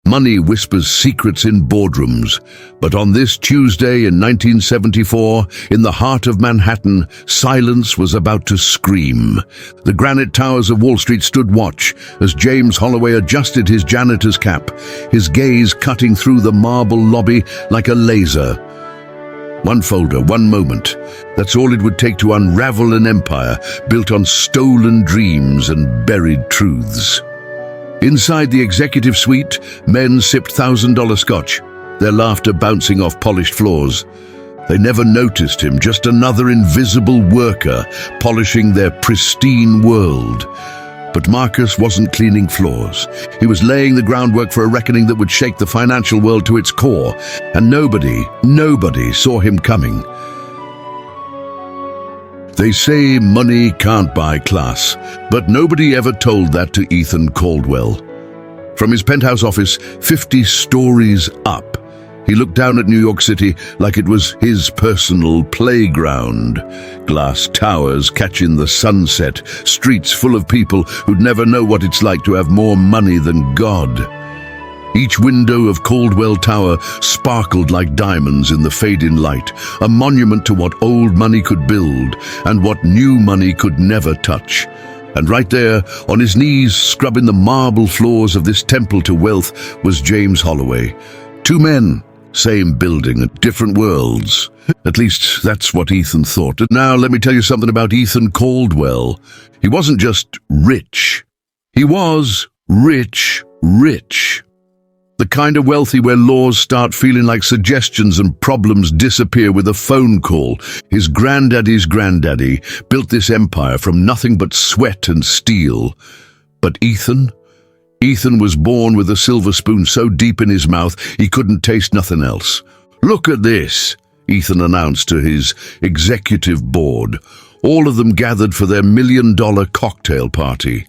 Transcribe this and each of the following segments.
Money whispers secrets in boardrooms, but on this Tuesday in 1974, in the heart of Manhattan, silence was about to scream. The granite towers of Wall Street stood watch as James Holloway adjusted his janitor's cap, his gaze cutting through the marble lobby like a laser. One folder, one moment. That's all it would take to unravel an empire built on stolen dreams and buried truths. Inside the executive suite, men sipped $1,000 scotch, their laughter bouncing off polished floors. They never noticed him, just another invisible worker polishing their pristine world. But Marcus wasn't cleaning floors. He was laying the groundwork for a reckoning that would shake the financial world to its core, and nobody saw him coming. They say money can't buy class, but nobody ever told that to Ethan Caldwell. From his penthouse office, 50 stories up, he looked down at New York City like it was his personal playground. Glass towers catching the sunset, streets full of people who'd never know what it's like to have more money than God. Each window of Caldwell Tower sparkled like diamonds in the fading light, a monument to what old money could build and what new money could never touch. And right there, on his knees, scrubbing the marble floors of this temple to wealth, was James Holloway. Two men, same building, different worlds. At least that's what Ethan thought. And now let me tell you something about Ethan Caldwell. He wasn't just rich. He was rich. The kind of wealthy where laws start feeling like suggestions and problems disappear with a phone call. His granddaddy's granddaddy built this empire from nothing but sweat and steel. But Ethan was born with a silver spoon so deep in his mouth he couldn't taste nothing else. "Look at this," Ethan announced to his executive board. All of them gathered for their $1 million cocktail party.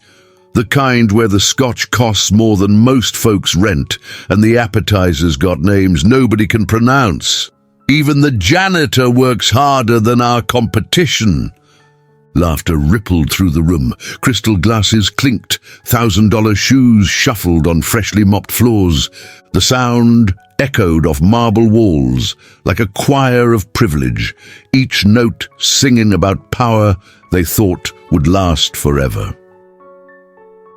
The kind where the scotch costs more than most folks' rent and the appetizers got names nobody can pronounce. Even the janitor works harder than our competition. Laughter rippled through the room. Crystal glasses clinked. $1,000 shoes shuffled on freshly mopped floors. The sound echoed off marble walls like a choir of privilege, each note singing about power they thought would last forever.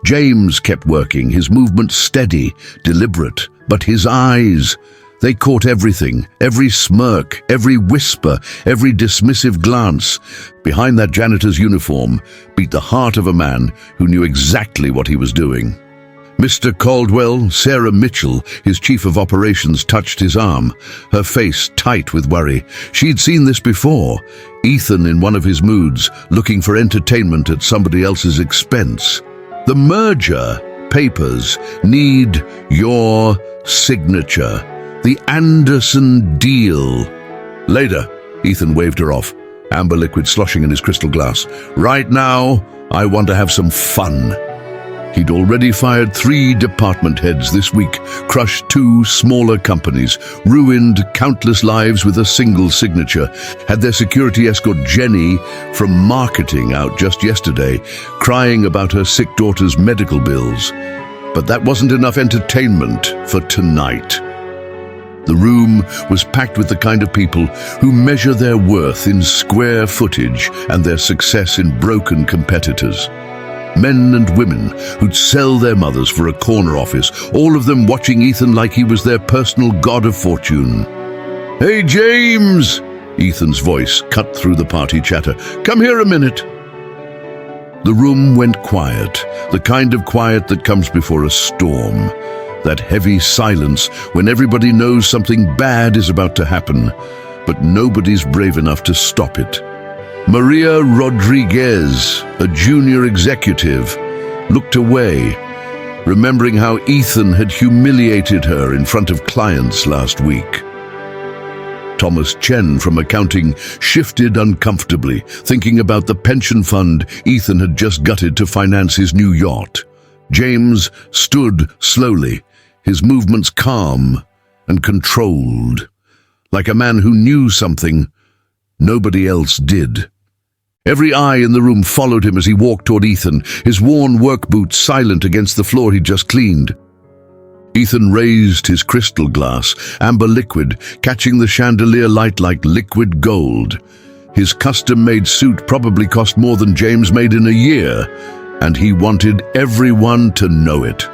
James kept working, his movements steady, deliberate, but his eyes, they caught everything, every smirk, every whisper, every dismissive glance. Behind that janitor's uniform beat the heart of a man who knew exactly what he was doing. Mr. Caldwell, Sarah Mitchell, his chief of operations, touched his arm, her face tight with worry. She'd seen this before. Ethan in one of his moods, looking for entertainment at somebody else's expense. The merger papers need your signature. The Anderson deal. Later, Ethan waved her off, amber liquid sloshing in his crystal glass. Right now, I want to have some fun. He'd already fired 3 department heads this week, crushed 2 smaller companies, ruined countless lives with a single signature, had their security escort Jenny from marketing out just yesterday, crying about her sick daughter's medical bills. But that wasn't enough entertainment for tonight. The room was packed with the kind of people who measure their worth in square footage and their success in broken competitors. Men and women who'd sell their mothers for a corner office, all of them watching Ethan like he was their personal god of fortune. "Hey, James!" Ethan's voice cut through the party chatter. "Come here a minute." The room went quiet, the kind of quiet that comes before a storm. That heavy silence when everybody knows something bad is about to happen, but nobody's brave enough to stop it. Maria Rodriguez, a junior executive, looked away, remembering how Ethan had humiliated her in front of clients last week. Thomas Chen from accounting shifted uncomfortably, thinking about the pension fund Ethan had just gutted to finance his new yacht. James stood slowly, his movements calm and controlled, like a man who knew something nobody else did. Every eye in the room followed him as he walked toward Ethan, his worn work boots silent against the floor he'd just cleaned. Ethan raised his crystal glass, amber liquid, catching the chandelier light like liquid gold. His custom-made suit probably cost more than James made in a year, and he wanted everyone to know it.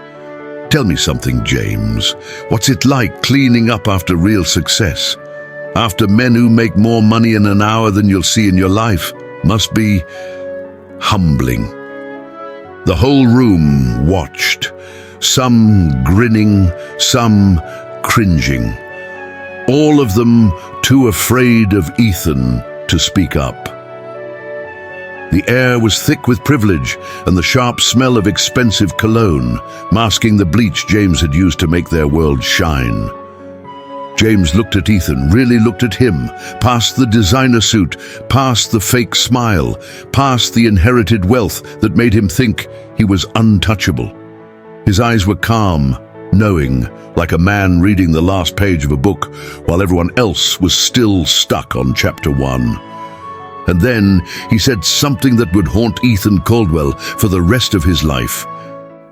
Tell me something, James. What's it like cleaning up after real success? After men who make more money in an hour than you'll see in your life? Must be humbling. The whole room watched, some grinning, some cringing. All of them too afraid of Ethan to speak up. The air was thick with privilege and the sharp smell of expensive cologne, masking the bleach James had used to make their world shine. James looked at Ethan, really looked at him, past the designer suit, past the fake smile, past the inherited wealth that made him think he was untouchable. His eyes were calm, knowing, like a man reading the last page of a book while everyone else was still stuck on chapter 1. And then he said something that would haunt Ethan Caldwell for the rest of his life.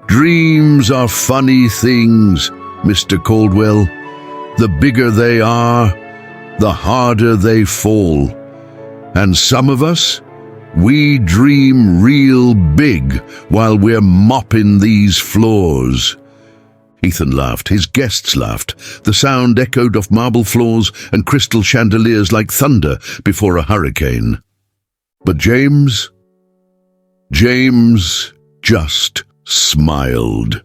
"Dreams are funny things, Mr. Caldwell. The bigger they are, the harder they fall. And some of us, we dream real big while we're mopping these floors." Ethan laughed. His guests laughed. The sound echoed off marble floors and crystal chandeliers like thunder before a hurricane. But James just smiled.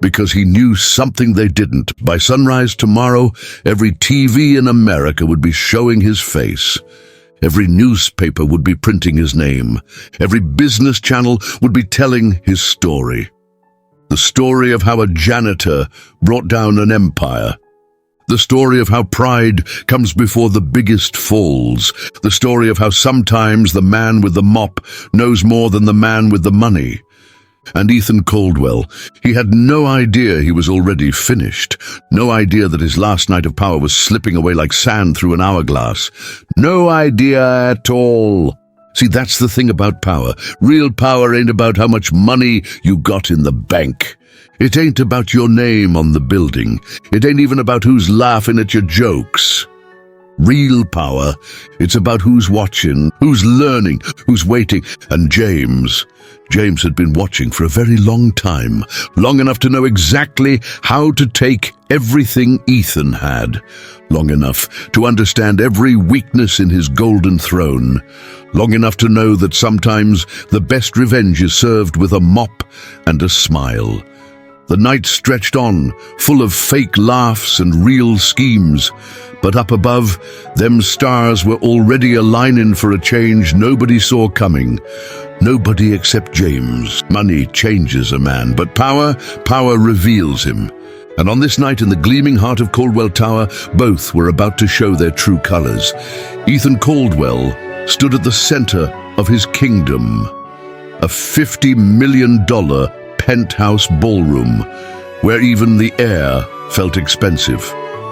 Because he knew something they didn't. By sunrise tomorrow, every TV in America would be showing his face. Every newspaper would be printing his name. Every business channel would be telling his story. The story of how a janitor brought down an empire. The story of how pride comes before the biggest falls. The story of how sometimes the man with the mop knows more than the man with the money. And Ethan Caldwell, he had no idea he was already finished. No idea that his last night of power was slipping away like sand through an hourglass. No idea at all. See, that's the thing about power. Real power ain't about how much money you got in the bank. It ain't about your name on the building. It ain't even about who's laughing at your jokes. Real power, it's about who's watching, who's learning, who's waiting. And James had been watching for a very long time, long enough to know exactly how to take everything Ethan had, long enough to understand every weakness in his golden throne, long enough to know that sometimes the best revenge is served with a mop and a smile. The night stretched on, full of fake laughs and real schemes. But up above, them stars were already aligning for a change nobody saw coming. Nobody except James. Money changes a man, but power reveals him. And on this night in the gleaming heart of Caldwell Tower, both were about to show their true colors. Ethan Caldwell stood at the center of his kingdom, a $50 million penthouse ballroom, where even the air felt expensive.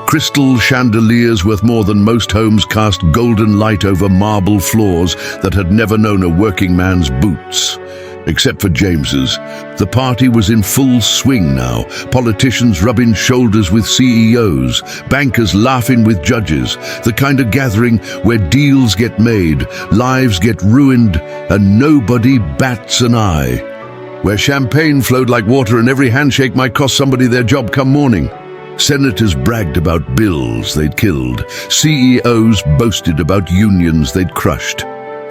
Crystal chandeliers worth more than most homes cast golden light over marble floors that had never known a working man's boots. Except for James's. The party was in full swing now, politicians rubbing shoulders with CEOs, bankers laughing with judges, the kind of gathering where deals get made, lives get ruined, and nobody bats an eye. Where champagne flowed like water and every handshake might cost somebody their job come morning. Senators bragged about bills they'd killed. CEOs boasted about unions they'd crushed.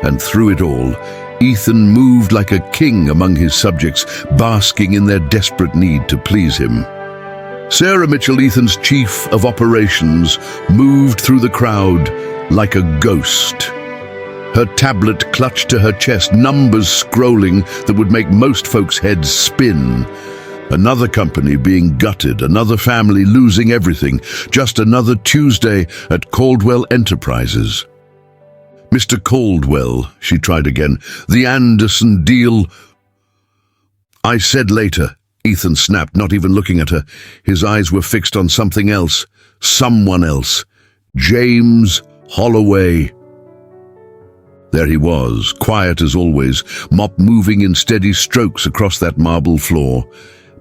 And through it all, Ethan moved like a king among his subjects, basking in their desperate need to please him. Sarah Mitchell, Ethan's chief of operations, moved through the crowd like a ghost. Her tablet clutched to her chest, numbers scrolling that would make most folks' heads spin. Another company being gutted, another family losing everything, just another Tuesday at Caldwell Enterprises. "Mr. Caldwell," she tried again, "the Anderson deal—" "I said later," Ethan snapped, not even looking at her. His eyes were fixed on something else, someone else. James Holloway. There he was, quiet as always, mop moving in steady strokes across that marble floor.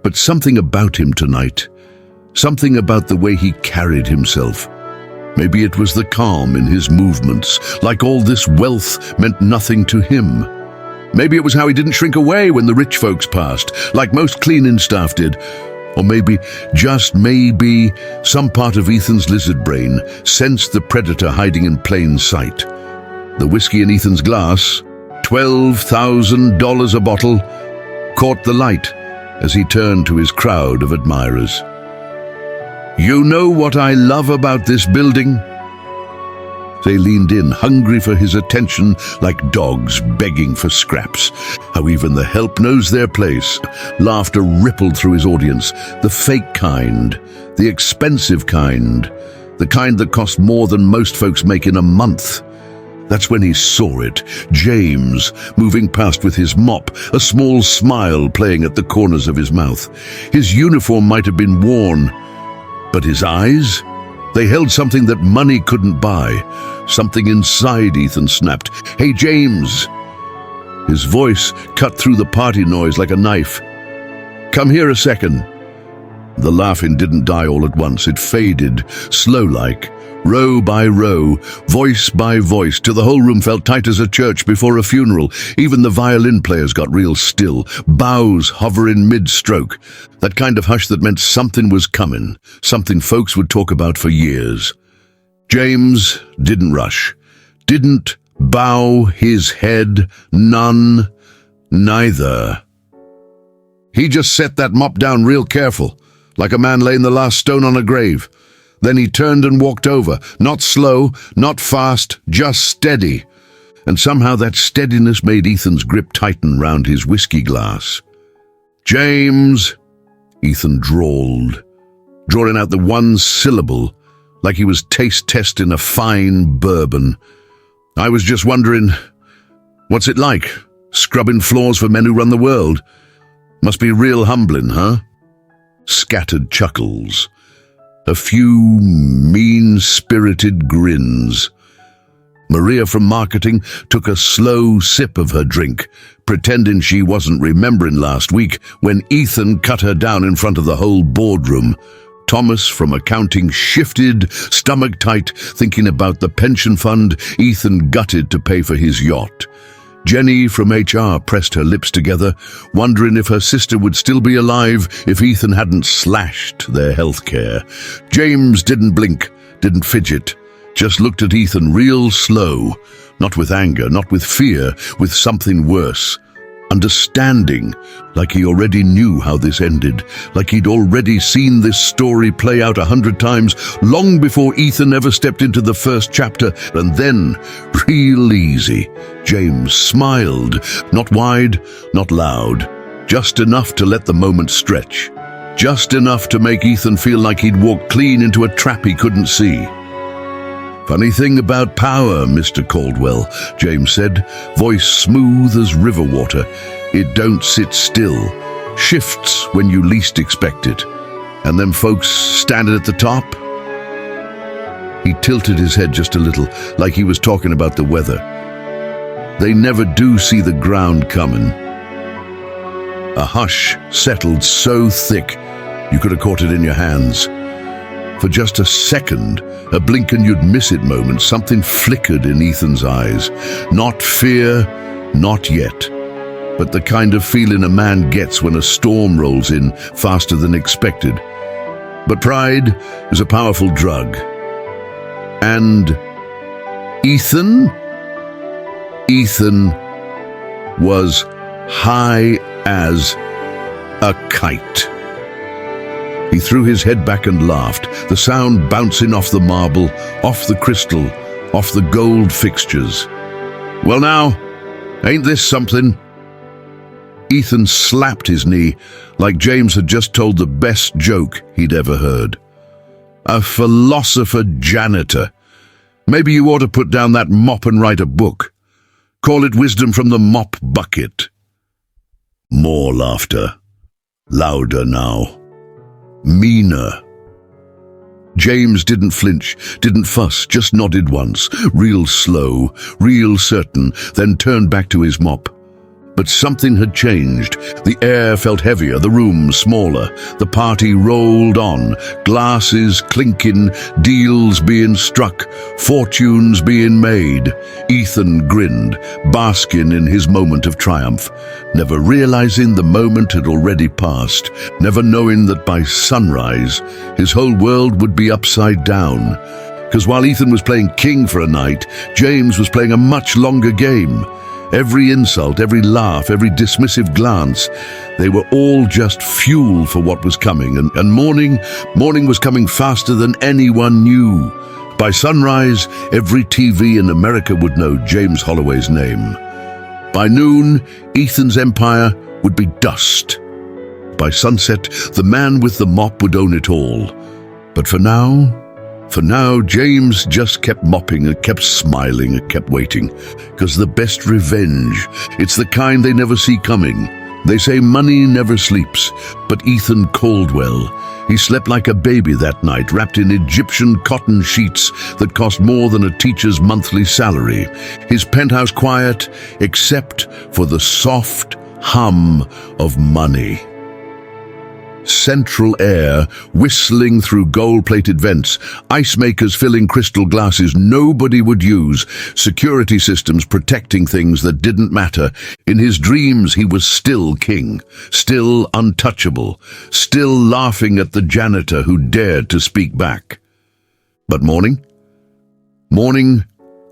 But something about him tonight, something about the way he carried himself. Maybe it was the calm in his movements, like all this wealth meant nothing to him. Maybe it was how he didn't shrink away when the rich folks passed, like most cleaning staff did. Or maybe, just maybe, some part of Ethan's lizard brain sensed the predator hiding in plain sight. The whiskey in Ethan's glass, $12,000 a bottle, caught the light as he turned to his crowd of admirers. "You know what I love about this building?" They leaned in, hungry for his attention, like dogs begging for scraps. How even the help knows their place. Laughter rippled through his audience. The fake kind, the expensive kind, the kind that cost more than most folks make in a month. That's when he saw it. James, moving past with his mop, a small smile playing at the corners of his mouth. His uniform might have been worn, but his eyes? They held something that money couldn't buy. Something inside Ethan snapped. "Hey, James!" His voice cut through the party noise like a knife. "Come here a second." The laughing didn't die all at once. It faded, slow-like, row by row, voice by voice, till the whole room felt tight as a church before a funeral. Even the violin players got real still, bows hovering mid-stroke. That kind of hush that meant something was coming, something folks would talk about for years. James didn't rush, didn't bow his head, none, neither. He just set that mop down real careful, like a man laying the last stone on a grave. Then he turned and walked over, not slow, not fast, just steady. And somehow that steadiness made Ethan's grip tighten round his whiskey glass. "James," Ethan drawled, drawing out the one syllable, like he was taste testing a fine bourbon. "I was just wondering, what's it like, scrubbing floors for men who run the world? Must be real humbling, huh?" Scattered chuckles. A few mean-spirited grins. Maria from marketing took a slow sip of her drink, pretending she wasn't remembering last week when Ethan cut her down in front of the whole boardroom. Thomas from accounting shifted, stomach tight, thinking about the pension fund Ethan gutted to pay for his yacht. Jenny from HR pressed her lips together, wondering if her sister would still be alive if Ethan hadn't slashed their health care. James didn't blink, didn't fidget, just looked at Ethan real slow, not with anger, not with fear, with something worse. Understanding, like he already knew how this ended, like he'd already seen this story play out 100 times, long before Ethan ever stepped into the first chapter. And then, real easy, James smiled, not wide, not loud, just enough to let the moment stretch, just enough to make Ethan feel like he'd walked clean into a trap he couldn't see. "Funny thing about power, Mr. Caldwell," James said, voice smooth as river water. "It don't sit still, shifts when you least expect it. And them folks standing at the top?" He tilted his head just a little, like he was talking about the weather. "They never do see the ground coming." A hush settled so thick you could have caught it in your hands. For just a second, a blink and you'd miss it moment, something flickered in Ethan's eyes. Not fear, not yet, but the kind of feeling a man gets when a storm rolls in faster than expected. But pride is a powerful drug. And Ethan was high as a kite. He threw his head back and laughed, the sound bouncing off the marble, off the crystal, off the gold fixtures. "Well now, ain't this something?" Ethan slapped his knee, like James had just told the best joke he'd ever heard. "A philosopher janitor. Maybe you ought to put down that mop and write a book. Call it Wisdom from the Mop Bucket." More laughter. Louder now. Meaner. James didn't flinch, didn't fuss, just nodded once, real slow, real certain, then turned back to his mop. But something had changed. The air felt heavier, the room smaller. The party rolled on, glasses clinking, deals being struck, fortunes being made. Ethan grinned, basking in his moment of triumph, never realizing the moment had already passed, never knowing that by sunrise his whole world would be upside down. Because while Ethan was playing king for a night, James was playing a much longer game. Every insult, every laugh, every dismissive glance, they were all just fuel for what was coming. And morning was coming faster than anyone knew. By sunrise, every TV in America would know James Holloway's name. By noon, Ethan's empire would be dust. By sunset, the man with the mop would own it all. But for now, James just kept mopping and kept smiling and kept waiting. Because the best revenge, it's the kind they never see coming. They say money never sleeps, but Ethan Caldwell, he slept like a baby that night, wrapped in Egyptian cotton sheets that cost more than a teacher's monthly salary. His penthouse quiet, except for the soft hum of money. Central air whistling through gold-plated vents, ice makers filling crystal glasses nobody would use, security systems protecting things that didn't matter. In his dreams he was still king, still untouchable, still laughing at the janitor who dared to speak back. But morning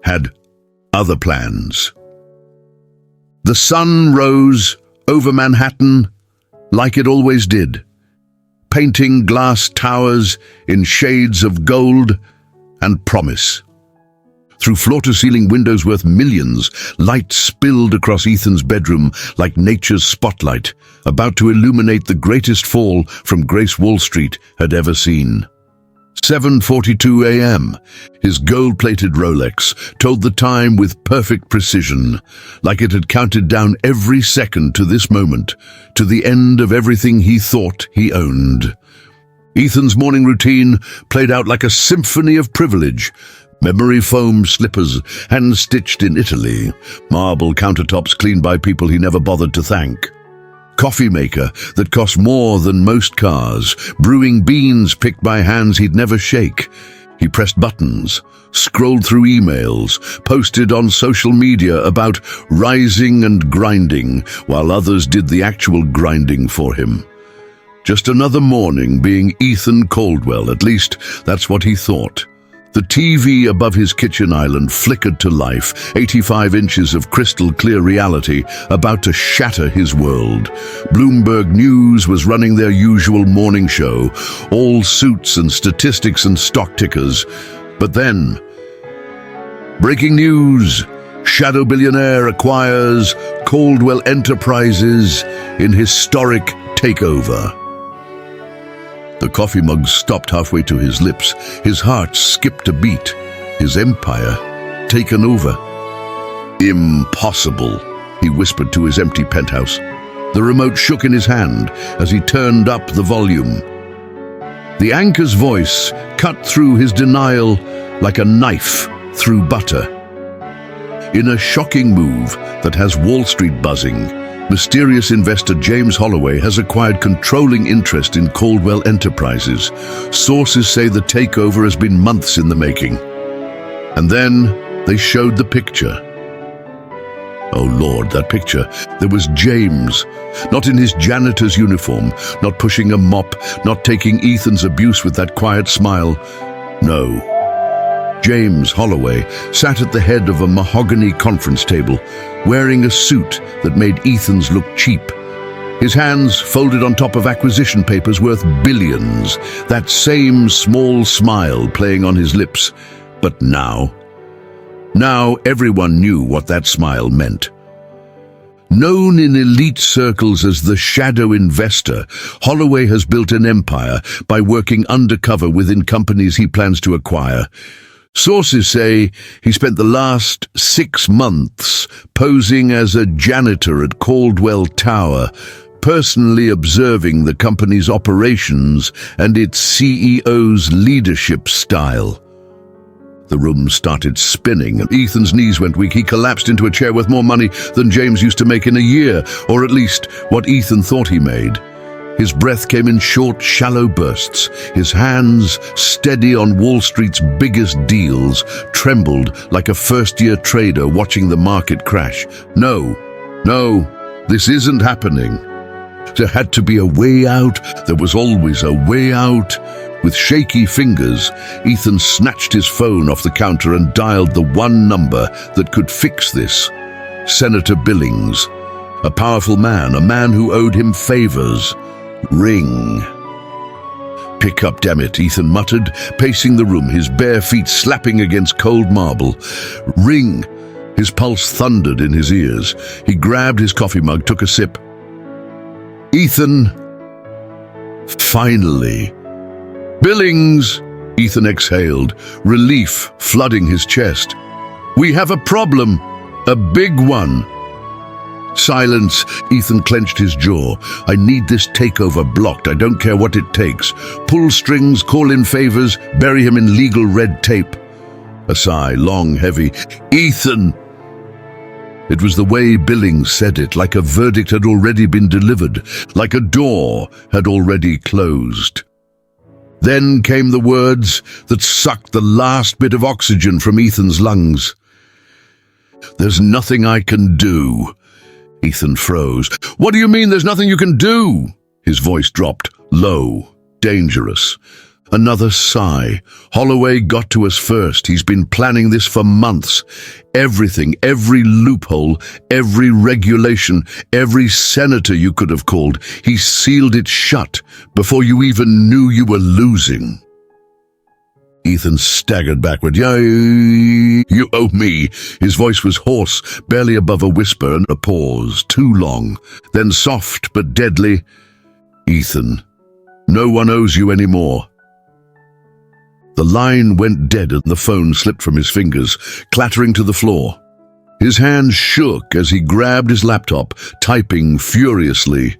had other plans. The sun rose over Manhattan like it always did, painting glass towers in shades of gold and promise. Through floor-to-ceiling windows worth millions, light spilled across Ethan's bedroom like nature's spotlight, about to illuminate the greatest fall from Grace Wall Street had ever seen. 7:42 a.m. His gold-plated Rolex told the time with perfect precision, like it had counted down every second to this moment, to the end of everything he thought he owned. Ethan's morning routine played out like a symphony of privilege. Memory foam slippers, hand-stitched in Italy, marble countertops cleaned by people he never bothered to thank. Coffee maker that cost more than most cars, brewing beans picked by hands he'd never shake. He pressed buttons, scrolled through emails, posted on social media about rising and grinding, while others did the actual grinding for him. Just another morning being Ethan Caldwell, at least that's what he thought. The TV above his kitchen island flickered to life, 85 inches of crystal-clear reality about to shatter his world. Bloomberg News was running their usual morning show, all suits and statistics and stock tickers. But then, breaking news, shadow billionaire acquires Caldwell Enterprises in historic takeover. The coffee mug stopped halfway to his lips. His heart skipped a beat. His empire taken over. Impossible, he whispered to his empty penthouse. The remote shook in his hand as he turned up the volume. The anchor's voice cut through his denial like a knife through butter. In a shocking move that has Wall Street buzzing, mysterious investor James Holloway has acquired controlling interest in Caldwell Enterprises. Sources say the takeover has been months in the making. And then they showed the picture. Oh Lord, that picture. There was James, not in his janitor's uniform, not pushing a mop, not taking Ethan's abuse with that quiet smile. No. James Holloway sat at the head of a mahogany conference table, wearing a suit that made Ethan's look cheap. His hands folded on top of acquisition papers worth billions, that same small smile playing on his lips. But now everyone knew what that smile meant. Known in elite circles as the shadow investor, Holloway has built an empire by working undercover within companies he plans to acquire. Sources say he spent the last 6 months posing as a janitor at Caldwell Tower, personally observing the company's operations and its CEO's leadership style. The room started spinning, and Ethan's knees went weak. He collapsed into a chair worth more money than James used to make in a year, or at least what Ethan thought he made. His breath came in short, shallow bursts. His hands, steady on Wall Street's biggest deals, trembled like a first-year trader watching the market crash. No, this isn't happening. There had to be a way out. There was always a way out. With shaky fingers, Ethan snatched his phone off the counter and dialed the one number that could fix this. Senator Billings. A powerful man, a man who owed him favors. Ring. Pick up, damn it, Ethan muttered, pacing the room, his bare feet slapping against cold marble. Ring. His pulse thundered in his ears. He grabbed his coffee mug, took a sip. Ethan. Finally. Billings, Ethan exhaled, relief flooding his chest. We have a problem, a big one. Silence, Ethan clenched his jaw. I need this takeover blocked, I don't care what it takes. Pull strings, call in favors, bury him in legal red tape. A sigh, long, heavy. Ethan! It was the way Billings said it, like a verdict had already been delivered, like a door had already closed. Then came the words that sucked the last bit of oxygen from Ethan's lungs. There's nothing I can do. Ethan froze. What do you mean there's nothing you can do? His voice dropped, low, dangerous. Another sigh. Holloway got to us first. He's been planning this for months. Everything, every loophole, every regulation, every senator you could have called, he sealed it shut before you even knew you were losing. Ethan staggered backward. You owe me. His voice was hoarse, barely above a whisper, and a pause, too long. Then soft but deadly. Ethan, no one owes you any more. The line went dead and the phone slipped from his fingers, clattering to the floor. His hands shook as he grabbed his laptop, typing furiously.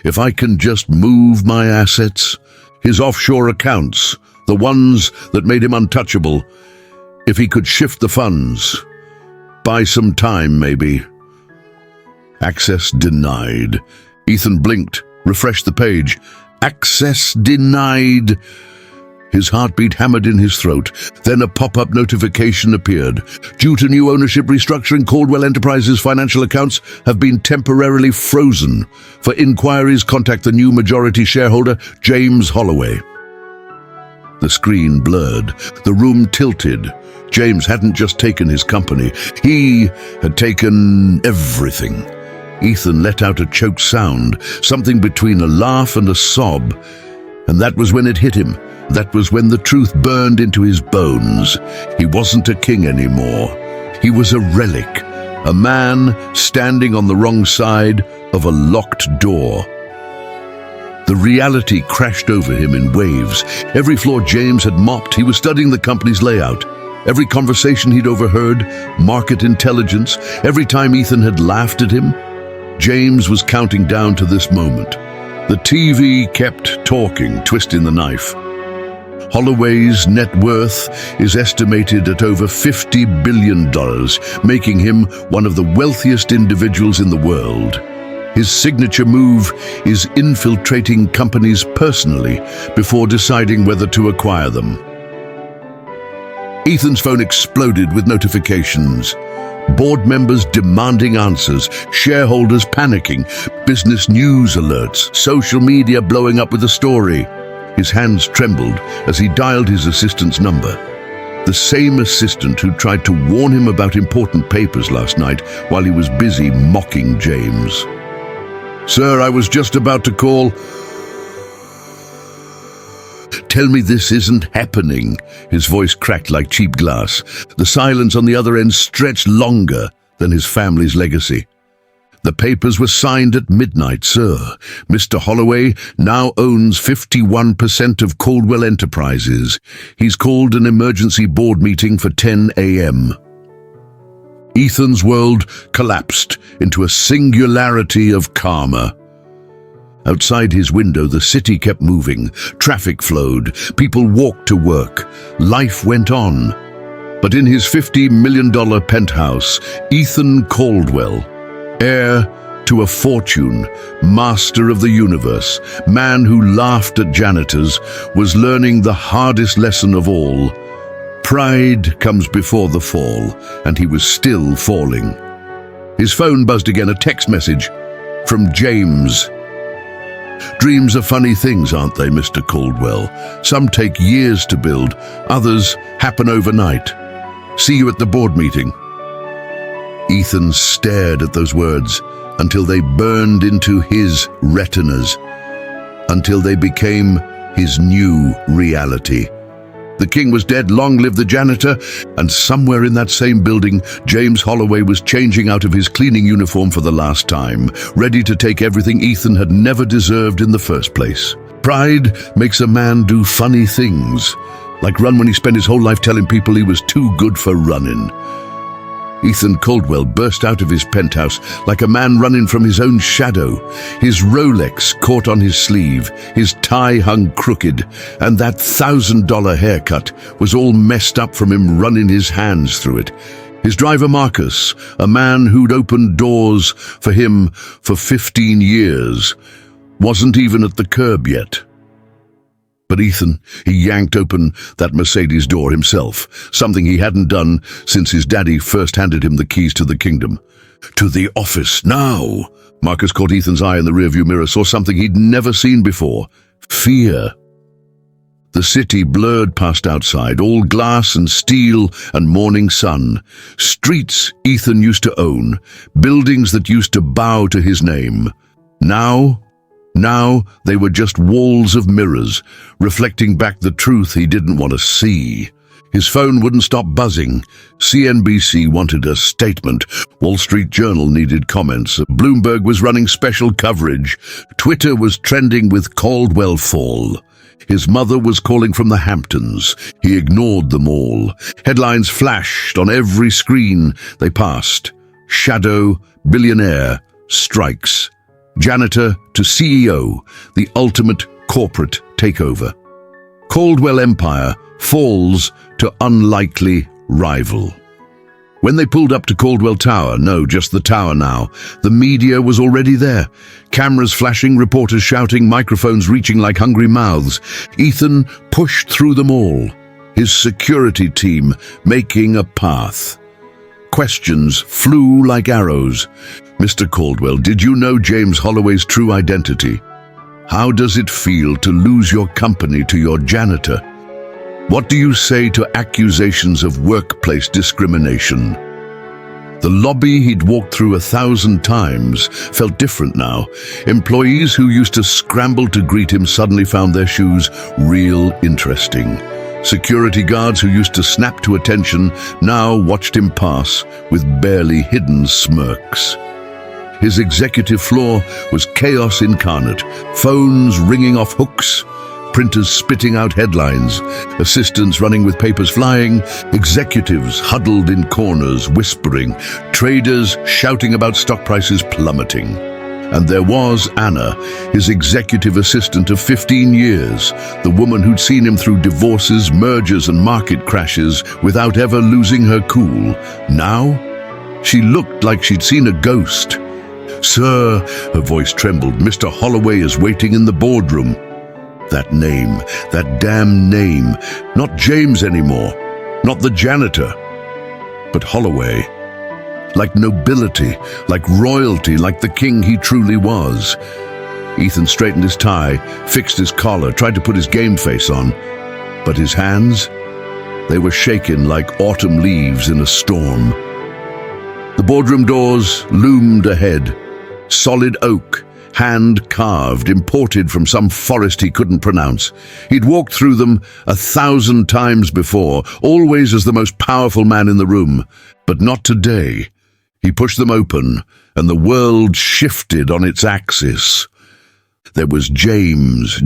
If I can just move my assets, his offshore accounts, the ones that made him untouchable, if he could shift the funds, buy some time maybe. Access denied. Ethan blinked, refreshed the page. Access denied. His heartbeat hammered in his throat. Then a pop-up notification appeared. Due to new ownership restructuring, Caldwell Enterprises' financial accounts have been temporarily frozen. For inquiries, contact the new majority shareholder, James Holloway. The screen blurred. The room tilted. James hadn't just taken his company. He had taken everything. Ethan let out a choked sound, something between a laugh and a sob. And that was when it hit him. That was when the truth burned into his bones. He wasn't a king anymore. He was a relic, a man standing on the wrong side of a locked door. The reality crashed over him in waves. Every floor James had mopped, he was studying the company's layout. Every conversation he'd overheard, market intelligence, every time Ethan had laughed at him, James was counting down to this moment. The TV kept talking, twisting the knife. Holloway's net worth is estimated at over $50 billion, making him one of the wealthiest individuals in the world. His signature move is infiltrating companies personally before deciding whether to acquire them. Ethan's phone exploded with notifications. Board members demanding answers, shareholders panicking, business news alerts, social media blowing up with a story. His hands trembled as he dialed his assistant's number. The same assistant who tried to warn him about important papers last night while he was busy mocking James. Sir, I was just about to call. Tell me this isn't happening. His voice cracked like cheap glass. The silence on the other end stretched longer than his family's legacy. The papers were signed at midnight, sir. Mr. Holloway now owns 51% of Caldwell Enterprises. He's called an emergency board meeting for 10 a.m. Ethan's world collapsed into a singularity of karma. Outside his window, the city kept moving. Traffic flowed. People walked to work. Life went on. But in his $50 million penthouse, Ethan Caldwell, heir to a fortune, master of the universe, man who laughed at janitors, was learning the hardest lesson of all. Pride comes before the fall, and he was still falling. His phone buzzed again, a text message from James. Dreams are funny things, aren't they, Mr. Caldwell? Some take years to build, others happen overnight. See you at the board meeting. Ethan stared at those words until they burned into his retinas, until they became his new reality. The king was dead, long live the janitor, and somewhere in that same building, James Holloway was changing out of his cleaning uniform for the last time, ready to take everything Ethan had never deserved in the first place. Pride makes a man do funny things, like run when he spent his whole life telling people he was too good for running. Ethan Caldwell burst out of his penthouse like a man running from his own shadow. His Rolex caught on his sleeve, his tie hung crooked, and that $1,000 haircut was all messed up from him running his hands through it. His driver Marcus, a man who'd opened doors for him for 15 years, wasn't even at the curb yet. But Ethan, he yanked open that Mercedes door himself, something he hadn't done since his daddy first handed him the keys to the kingdom. To the office, now! Marcus caught Ethan's eye in the rearview mirror, saw something he'd never seen before. Fear. The city blurred past outside, all glass and steel and morning sun. Streets Ethan used to own, buildings that used to bow to his name. Now they were just walls of mirrors, reflecting back the truth he didn't want to see. His phone wouldn't stop buzzing. CNBC wanted a statement. Wall Street Journal needed comments. Bloomberg was running special coverage. Twitter was trending with Caldwell fall. His mother was calling from the Hamptons. He ignored them all. Headlines flashed on every screen they passed. Shadow, billionaire, strikes. Janitor to CEO, the ultimate corporate takeover. Caldwell Empire falls to unlikely rival. When they pulled up to Caldwell Tower, no, just the tower now, the media was already there. Cameras flashing, reporters shouting, microphones reaching like hungry mouths. Ethan pushed through them all, his security team making a path. Questions flew like arrows. Mr. Caldwell, did you know James Holloway's true identity? How does it feel to lose your company to your janitor? What do you say to accusations of workplace discrimination? The lobby he'd walked through 1,000 times felt different now. Employees who used to scramble to greet him suddenly found their shoes real interesting. Security guards who used to snap to attention now watched him pass with barely hidden smirks. His executive floor was chaos incarnate, phones ringing off hooks, printers spitting out headlines, assistants running with papers flying, executives huddled in corners whispering, traders shouting about stock prices plummeting. And there was Anna, his executive assistant of 15 years, the woman who'd seen him through divorces, mergers and market crashes without ever losing her cool. Now, she looked like she'd seen a ghost. "Sir," her voice trembled, "Mr. Holloway is waiting in the boardroom." That name, that damn name, not James anymore, not the janitor, but Holloway. Like nobility, like royalty, like the king he truly was. Ethan straightened his tie, fixed his collar, tried to put his game face on, but his hands, they were shaken like autumn leaves in a storm. The boardroom doors loomed ahead. Solid oak, hand-carved, imported from some forest he couldn't pronounce. He'd walked through them 1,000 times before, always as the most powerful man in the room. But not today. He pushed them open, and the world shifted on its axis. There was James.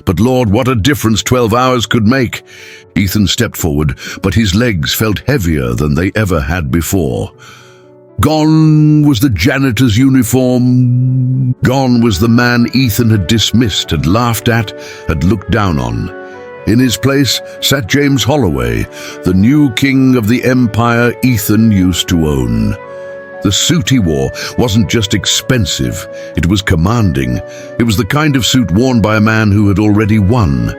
But Lord, what a difference 12 hours could make. Ethan stepped forward, but his legs felt heavier than they ever had before. Gone was the janitor's uniform. Gone was the man Ethan had dismissed, had laughed at, had looked down on. In his place sat James Holloway, the new king of the empire Ethan used to own. The suit he wore wasn't just expensive, it was commanding. It was the kind of suit worn by a man who had already won.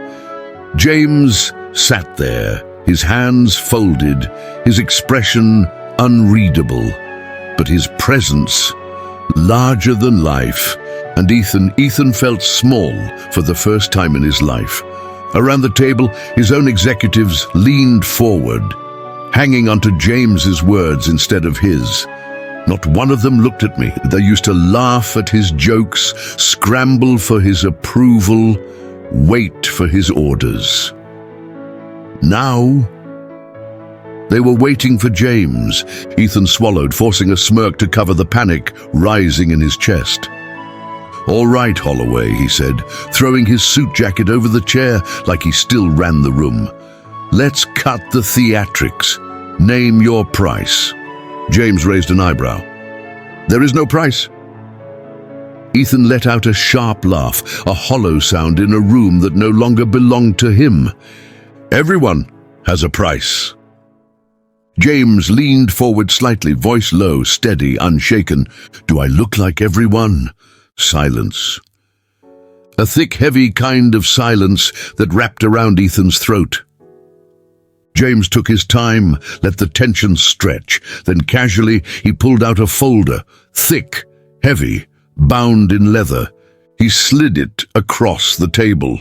James sat there, his hands folded, his expression unreadable, but his presence larger than life. And Ethan felt small for the first time in his life. Around the table, his own executives leaned forward, hanging onto James's words instead of his. Not one of them looked at me. They used to laugh at his jokes, scramble for his approval, wait for his orders. Now, they were waiting for James. Ethan swallowed, forcing a smirk to cover the panic rising in his chest. "All right, Holloway," he said, throwing his suit jacket over the chair like he still ran the room. "Let's cut the theatrics. Name your price." James raised an eyebrow. "There is no price." Ethan let out a sharp laugh, a hollow sound in a room that no longer belonged to him. "Everyone has a price." James leaned forward slightly, voice low, steady, unshaken. "Do I look like everyone?" Silence. A thick, heavy kind of silence that wrapped around Ethan's throat. James took his time, let the tension stretch. Then casually he pulled out a folder, thick, heavy, bound in leather. He slid it across the table.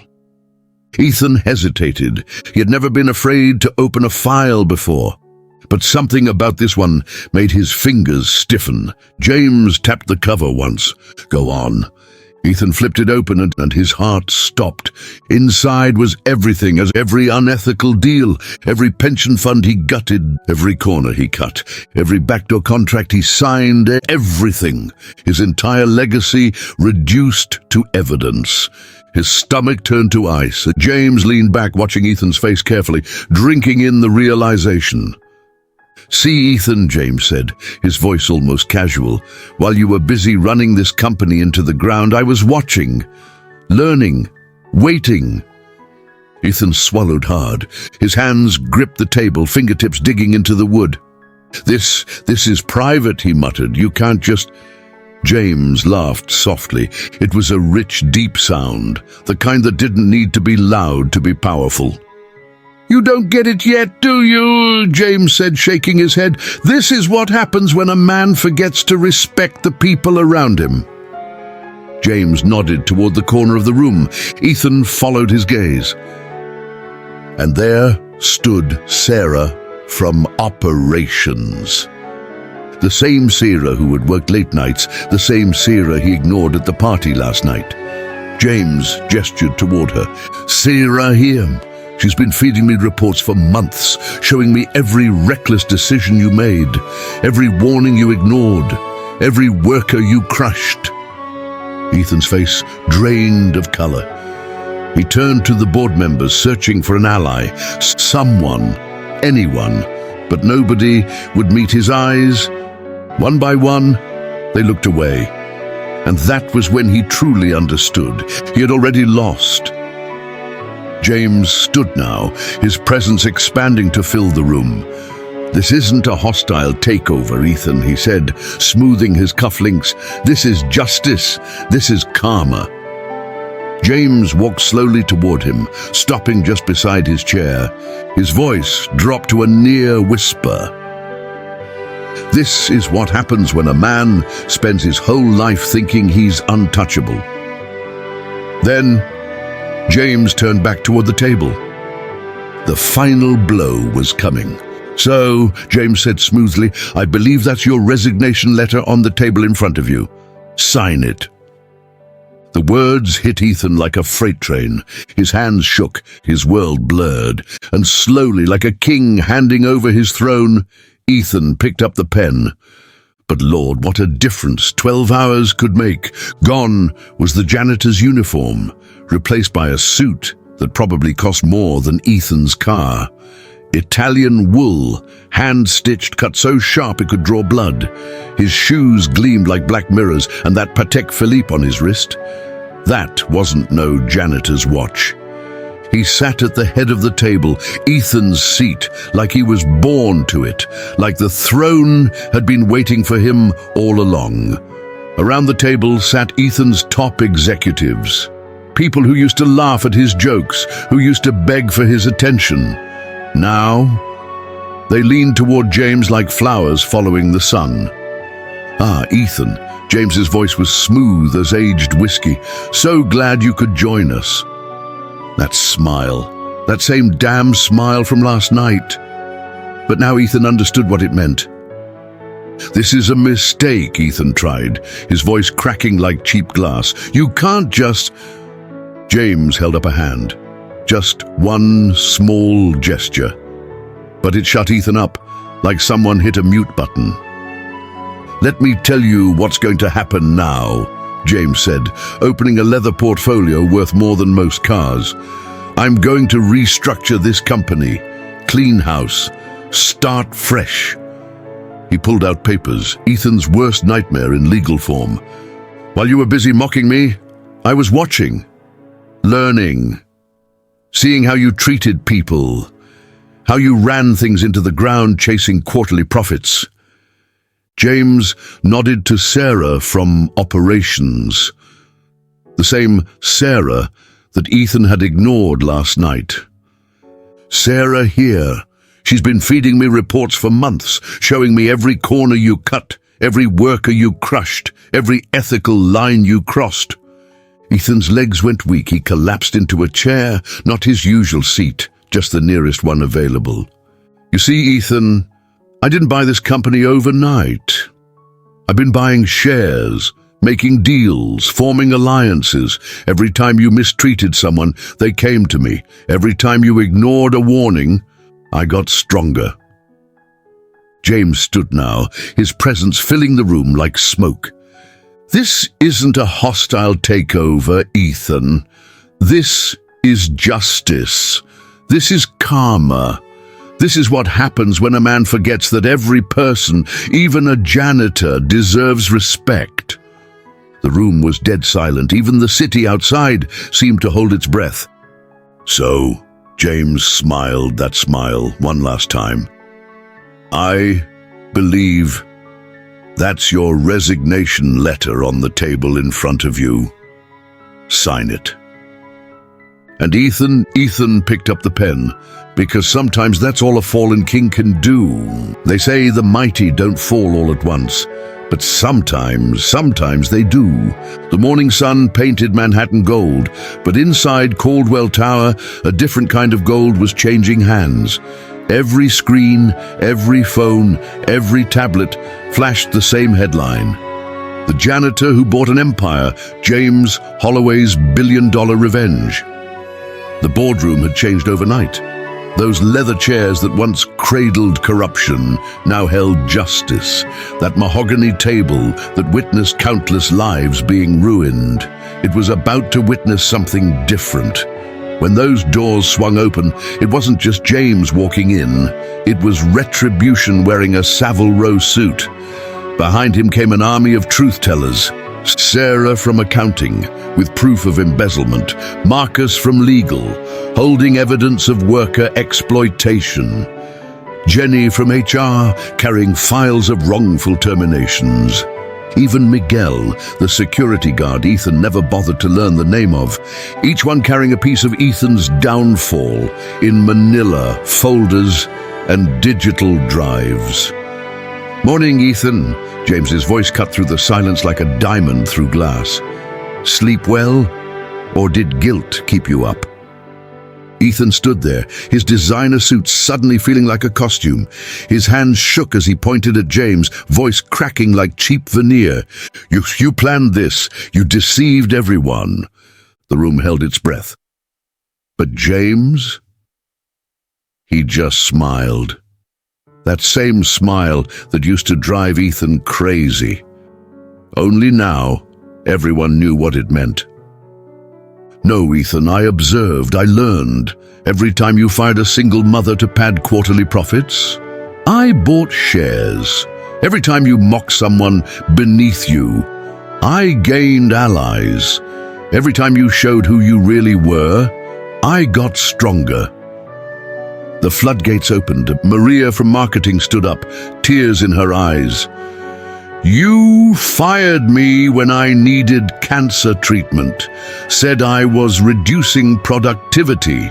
Ethan hesitated. He had never been afraid to open a file before. But something about this one made his fingers stiffen. James tapped the cover once. "Go on." Ethan flipped it open and his heart stopped. Inside was everything, as every unethical deal, every pension fund he gutted, every corner he cut, every backdoor contract he signed, everything. His entire legacy reduced to evidence. His stomach turned to ice. James leaned back, watching Ethan's face carefully, drinking in the realization. "See, Ethan," James said, his voice almost casual, "while you were busy running this company into the ground, I was watching, learning, waiting." Ethan swallowed hard. His hands gripped the table, fingertips digging into the wood. This is private," he muttered. "You can't just—" James laughed softly. It was a rich, deep sound, the kind that didn't need to be loud to be powerful. "You don't get it yet, do you?" James said, shaking his head. "This is what happens when a man forgets to respect the people around him." James nodded toward the corner of the room. Ethan followed his gaze. And there stood Sarah from operations. The same Sarah who had worked late nights, the same Sarah he ignored at the party last night. James gestured toward her. "Sarah here. She's been feeding me reports for months, showing me every reckless decision you made, every warning you ignored, every worker you crushed." Ethan's face drained of color. He turned to the board members, searching for an ally, someone, anyone, but nobody would meet his eyes. One by one, they looked away. And that was when he truly understood. He had already lost. James stood now, his presence expanding to fill the room. "This isn't a hostile takeover, Ethan," he said, smoothing his cufflinks. "This is justice. This is karma." James walked slowly toward him, stopping just beside his chair. His voice dropped to a near whisper. "This is what happens when a man spends his whole life thinking he's untouchable." Then James turned back toward the table. The final blow was coming. "So," James said smoothly, "I believe that's your resignation letter on the table in front of you. Sign it." The words hit Ethan like a freight train. His hands shook, his world blurred, and slowly, like a king handing over his throne, Ethan picked up the pen. But Lord, what a difference 12 hours could make. Gone was the janitor's uniform, replaced by a suit that probably cost more than Ethan's car. Italian wool, hand-stitched, cut so sharp it could draw blood. His shoes gleamed like black mirrors, and that Patek Philippe on his wrist. That wasn't no janitor's watch. He sat at the head of the table, Ethan's seat, like he was born to it, like the throne had been waiting for him all along. Around the table sat Ethan's top executives, people who used to laugh at his jokes, who used to beg for his attention. Now, they leaned toward James like flowers following the sun. "Ah, Ethan," James's voice was smooth as aged whiskey. "So glad you could join us." That smile, that same damn smile from last night. But now Ethan understood what it meant. "This is a mistake," Ethan tried, his voice cracking like cheap glass. "You can't just—" James held up a hand. Just one small gesture. But it shut Ethan up, like someone hit a mute button. "Let me tell you what's going to happen now," James said, opening a leather portfolio worth more than most cars. "I'm going to restructure this company. Clean house. Start fresh." He pulled out papers, Ethan's worst nightmare in legal form. "While you were busy mocking me, I was watching, learning, seeing how you treated people, how you ran things into the ground chasing quarterly profits." James nodded to Sarah from operations, the same Sarah that Ethan had ignored last night. "Sarah here. She's been feeding me reports for months, showing me every corner you cut, every worker you crushed, every ethical line you crossed." Ethan's legs went weak. He collapsed into a chair, not his usual seat, just the nearest one available. "You see, Ethan, I didn't buy this company overnight. I've been buying shares, making deals, forming alliances. Every time you mistreated someone, they came to me. Every time you ignored a warning, I got stronger." James stood now, his presence filling the room like smoke. "This isn't a hostile takeover, Ethan. This is justice. This is karma. This is what happens when a man forgets that every person, even a janitor, deserves respect." The room was dead silent. Even the city outside seemed to hold its breath. "So," James smiled that smile one last time, "I believe that's your resignation letter on the table in front of you. Sign it." And Ethan picked up the pen, because sometimes that's all a fallen king can do. They say the mighty don't fall all at once, but sometimes they do. The morning sun painted Manhattan gold, but inside Caldwell Tower, a different kind of gold was changing hands. Every screen, every phone, every tablet flashed the same headline. The janitor who bought an empire, James Holloway's billion-dollar revenge. The boardroom had changed overnight. Those leather chairs that once cradled corruption now held justice. That mahogany table that witnessed countless lives being ruined. It was about to witness something different. When those doors swung open, it wasn't just James walking in. It was retribution wearing a Savile Row suit. Behind him came an army of truth-tellers. Sarah from accounting, with proof of embezzlement. Marcus from legal, holding evidence of worker exploitation. Jenny from HR, carrying files of wrongful terminations. Even Miguel, the security guard Ethan never bothered to learn the name of. Each one carrying a piece of Ethan's downfall in manila, folders, and digital drives. "Morning, Ethan." James's voice cut through the silence like a diamond through glass. "Sleep well, or did guilt keep you up?" Ethan stood there, his designer suit suddenly feeling like a costume. His hands shook as he pointed at James, voice cracking like cheap veneer. You planned this. You deceived everyone." The room held its breath. But James? He just smiled. That same smile that used to drive Ethan crazy. Only now, everyone knew what it meant. "No, Ethan, I observed, I learned. Every time you fired a single mother to pad quarterly profits, I bought shares. Every time you mocked someone beneath you, I gained allies. Every time you showed who you really were, I got stronger. The floodgates opened. Maria from marketing stood up, tears in her eyes. You fired me when I needed cancer treatment, said I was reducing productivity.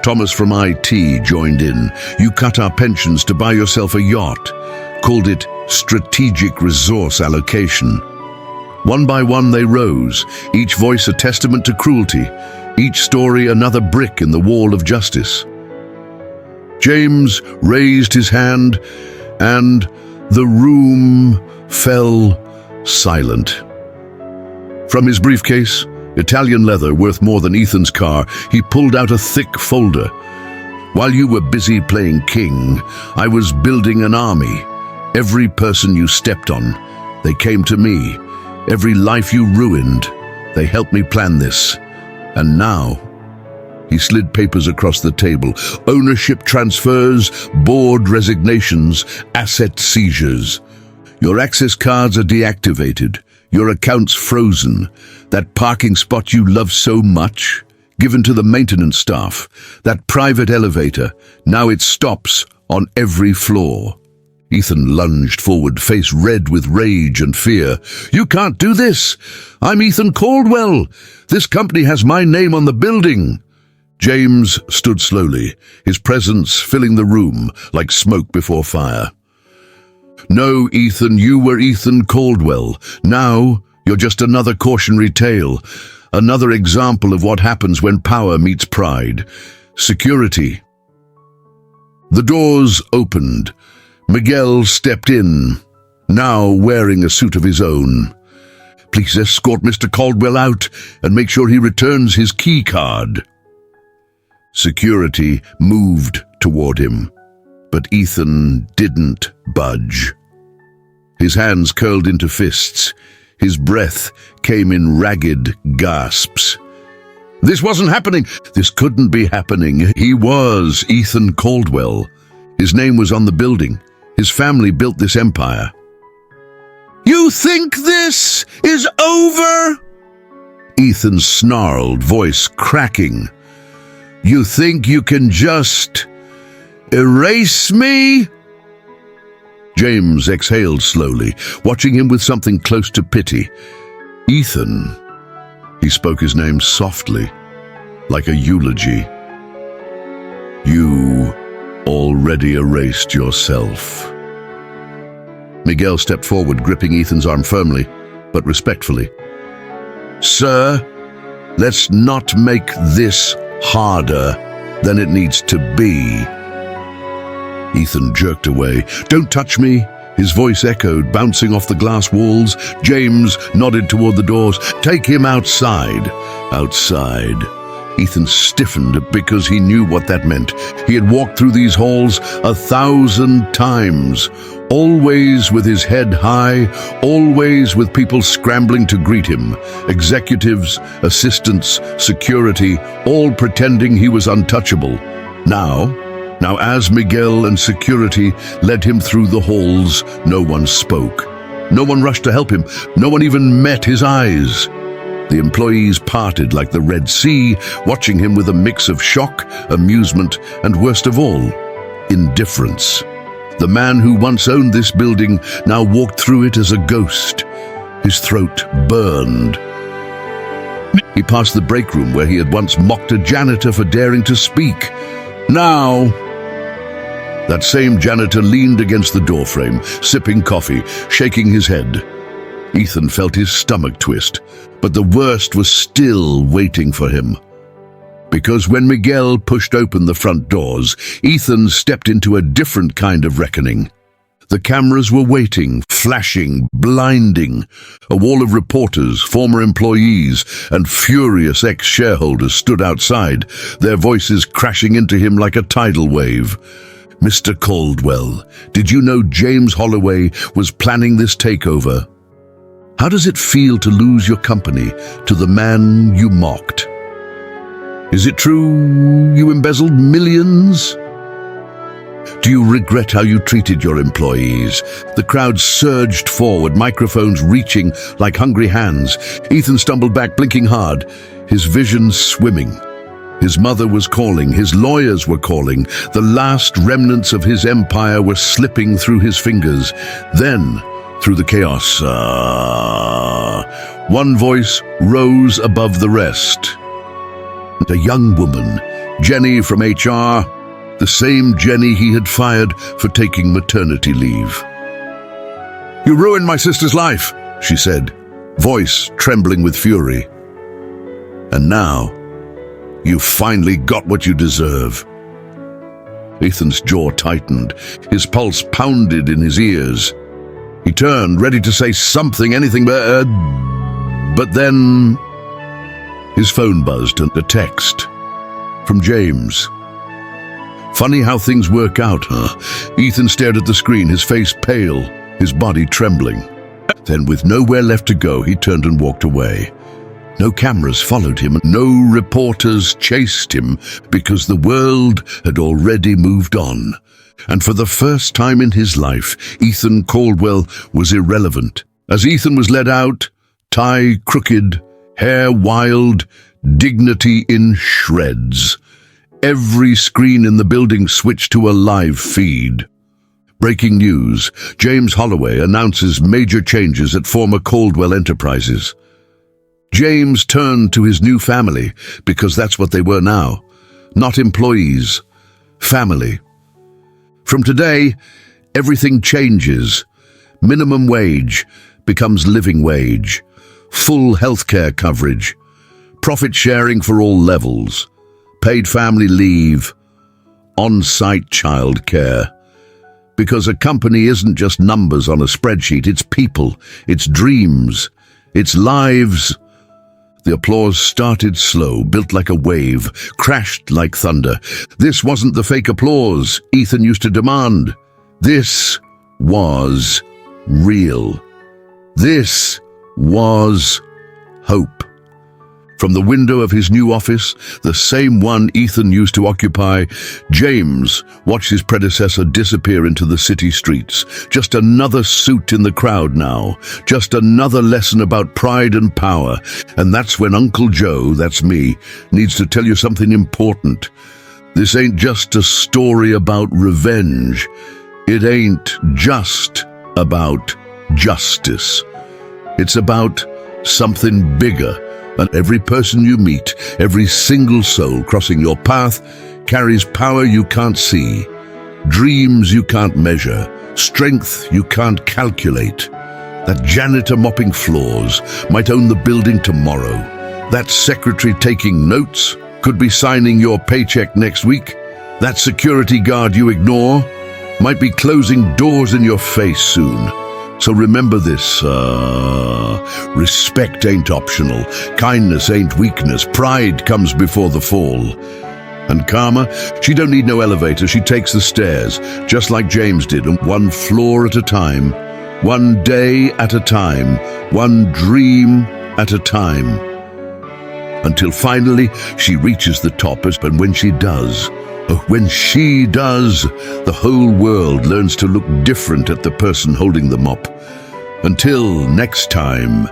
Thomas from IT joined in. You cut our pensions to buy yourself a yacht, called it strategic resource allocation. One by one they rose, each voice a testament to cruelty, each story another brick in the wall of justice. James raised his hand, and the room fell silent. From his briefcase, Italian leather worth more than Ethan's car, he pulled out a thick folder. While you were busy playing king, I was building an army. Every person you stepped on, they came to me. Every life you ruined, they helped me plan this. And now, he slid papers across the table. Ownership transfers, board resignations, asset seizures. Your access cards are deactivated. Your accounts frozen. That parking spot you love so much, given to the maintenance staff. That private elevator, now it stops on every floor. Ethan lunged forward, face red with rage and fear. You can't do this! I'm Ethan Caldwell! This company has my name on the building! James stood slowly, his presence filling the room like smoke before fire. No, Ethan, you were Ethan Caldwell. Now, you're just another cautionary tale, another example of what happens when power meets pride. Security. The doors opened. Miguel stepped in, now wearing a suit of his own. Please escort Mr. Caldwell out and make sure he returns his key card. Security moved toward him, but Ethan didn't budge. His hands curled into fists. His breath came in ragged gasps. This wasn't happening. This couldn't be happening. He was Ethan Caldwell. His name was on the building. His family built this empire. You think this is over? Ethan snarled, voice cracking. You think you can just erase me? James exhaled slowly, watching him with something close to pity. Ethan, he spoke his name softly, like a eulogy. You already erased yourself. Miguel stepped forward, gripping Ethan's arm firmly, but respectfully. Sir, let's not make this harder than it needs to be. Ethan jerked away. Don't touch me, his voice echoed, bouncing off the glass walls. James nodded toward the doors. Take him outside. Outside. Ethan stiffened because he knew what that meant. He had walked through these halls 1,000 times, always with his head high, always with people scrambling to greet him. Executives, assistants, security, all pretending he was untouchable. Now as Miguel and security led him through the halls, no one spoke. No one rushed to help him. No one even met his eyes. The employees parted like the Red Sea, watching him with a mix of shock, amusement, and worst of all, indifference. The man who once owned this building now walked through it as a ghost. His throat burned. He passed the break room where he had once mocked a janitor for daring to speak. Now, that same janitor leaned against the doorframe, sipping coffee, shaking his head. Ethan felt his stomach twist, but the worst was still waiting for him. Because when Miguel pushed open the front doors, Ethan stepped into a different kind of reckoning. The cameras were waiting, flashing, blinding. A wall of reporters, former employees, and furious ex-shareholders stood outside, their voices crashing into him like a tidal wave. Mr. Caldwell, did you know James Holloway was planning this takeover? How does it feel to lose your company to the man you mocked? Is it true you embezzled millions? Do you regret how you treated your employees? The crowd surged forward, microphones reaching like hungry hands. Ethan stumbled back, blinking hard, his vision swimming. His mother was calling, his lawyers were calling, the last remnants of his empire were slipping through his fingers. Then, through the chaos, one voice rose above the rest. A young woman, Jenny from HR, the same Jenny he had fired for taking maternity leave. "You ruined my sister's life," she said, voice trembling with fury. "And now, you finally got what you deserve." Ethan's jaw tightened, his pulse pounded in his ears. He turned, ready to say something, anything but then his phone buzzed and a text from James. "Funny how things work out, huh?" Ethan stared at the screen, his face pale, his body trembling. Then, with nowhere left to go, he turned and walked away. No cameras followed him, no reporters chased him, because the world had already moved on. And for the first time in his life, Ethan Caldwell was irrelevant. As Ethan was led out, tie crooked, hair wild, dignity in shreds, every screen in the building switched to a live feed. Breaking news: James Holloway announces major changes at former Caldwell Enterprises. James turned to his new family, because that's what they were now. Not employees, family. From today, everything changes. Minimum wage becomes living wage. Full healthcare coverage. Profit sharing for all levels. Paid family leave. On-site childcare. Because a company isn't just numbers on a spreadsheet, it's people, it's dreams, it's lives. The applause started slow, built like a wave, crashed like thunder. This wasn't the fake applause Ethan used to demand. This was real. This was hope. From the window of his new office, the same one Ethan used to occupy, James watched his predecessor disappear into the city streets. Just another suit in the crowd now. Just another lesson about pride and power. And that's when Uncle Joe, that's me, needs to tell you something important. This ain't just a story about revenge. It ain't just about justice. It's about something bigger. And every person you meet, every single soul crossing your path, carries power you can't see, dreams you can't measure, strength you can't calculate. That janitor mopping floors might own the building tomorrow. That secretary taking notes could be signing your paycheck next week. That security guard you ignore might be closing doors in your face soon. So remember this, respect ain't optional, kindness ain't weakness, pride comes before the fall. And Karma, she don't need no elevator, she takes the stairs, just like James did, and one floor at a time, one day at a time, one dream at a time. Until finally, she reaches the top, and when she does, the whole world learns to look different at the person holding the mop. Until next time.